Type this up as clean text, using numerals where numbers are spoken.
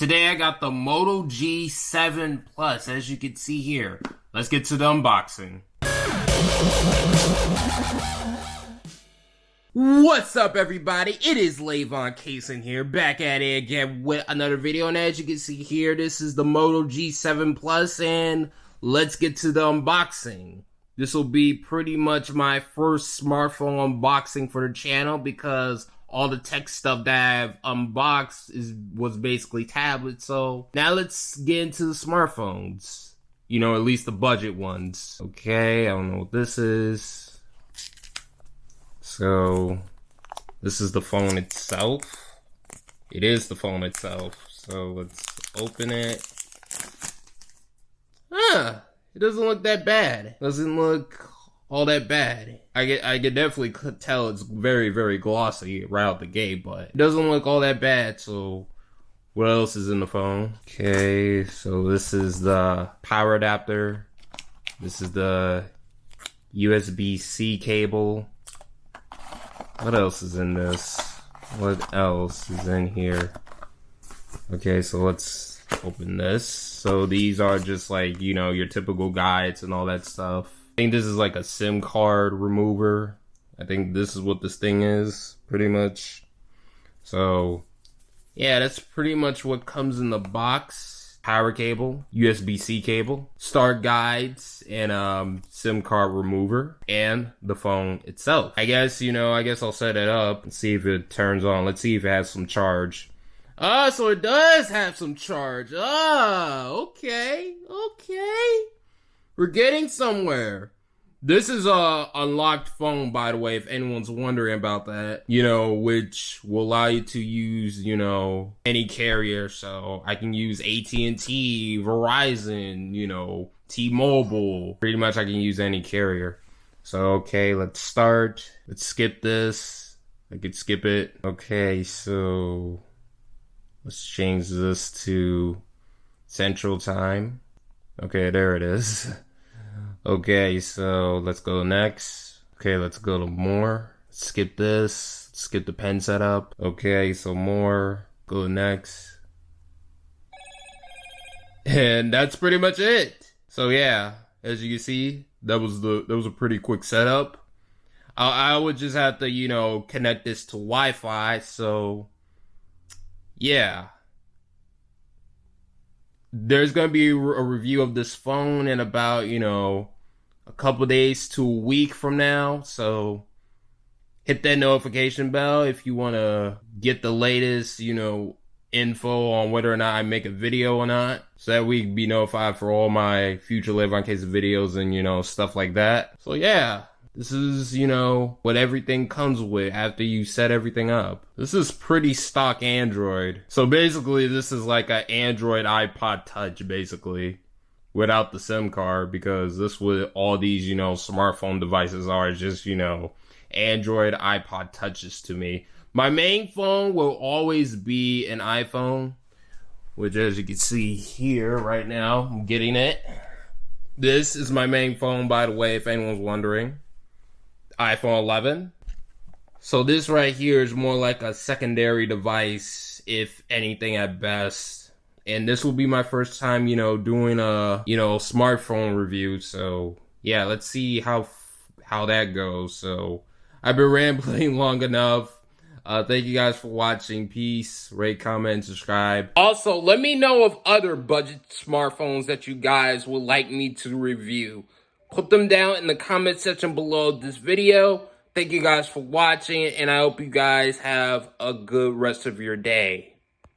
Today I got the Moto G7 Plus, as you can see here. Let's get to the unboxing. What's up, everybody? It is Lavon Cason here, back at it again with another video. And as you can see here, this is the Moto G7 Plus, and let's get to the unboxing. This will be pretty much my first smartphone unboxing for the channel because all the tech stuff that I've unboxed was basically tablets. So now let's get into the smartphones. You know, at least the budget ones. Okay, I don't know what this is. So this is the phone itself. It is the phone itself. So let's open it. It doesn't look that bad. It doesn't look all that bad. I could definitely tell it's very, very glossy right out the gate, but it doesn't look all that bad. So what else is in the phone? Okay, so this is the power adapter. This is the USB-C cable. What else is in this? What else is in here? Okay, so let's open this. So these are just like, you know, your typical guides and all that stuff. I think this is like a SIM card remover. I think this is what this thing is, pretty much. So yeah, that's pretty much what comes in the box. Power cable, USB-C cable, start guides, and SIM card remover, and the phone itself. I guess I'll set it up and see if it turns on. Let's see if it has some charge. So it does have some charge. Okay. We're getting somewhere. This is a unlocked phone, by the way, if anyone's wondering about that, you know, which will allow you to use, you know, any carrier. So I can use AT&T, Verizon, you know, T-Mobile. Pretty much I can use any carrier. So, okay, let's start. Let's skip this. I could skip it. Okay, so let's change this to Central Time. Okay, there it is. Okay, so let's go next. Okay, let's go to more. Skip this. Skip the pen setup. Okay, so more. Go next. And that's pretty much it. So yeah, as you can see, that was a pretty quick setup. I would just have to, you know, connect this to Wi-Fi. So yeah. There's going to be a review of this phone in about, you know, a couple days to a week from now. So hit that notification bell if you want to get the latest, you know, info on whether or not I make a video or not. So that we can be notified for all my future Lavon Cason videos and, you know, stuff like that. So yeah. This is, you know, what everything comes with after you set everything up. This is pretty stock Android. So basically, this is like an Android iPod Touch, basically, without the SIM card, because this what all these, you know, smartphone devices are, just, you know, Android iPod Touches to me. My main phone will always be an iPhone, which, as you can see here right now, I'm getting it. This is my main phone, by the way, if anyone's wondering. iPhone 11. So this right here is more like a secondary device, if anything at best. And this will be my first time, you know, doing a, you know, smartphone review. So yeah, let's see how that goes. So I've been rambling long enough. Thank you guys for watching. Peace, rate, comment, and subscribe. Also, let me know of other budget smartphones that you guys would like me to review. Put them down in the comment section below this video. Thank you guys for watching, and I hope you guys have a good rest of your day.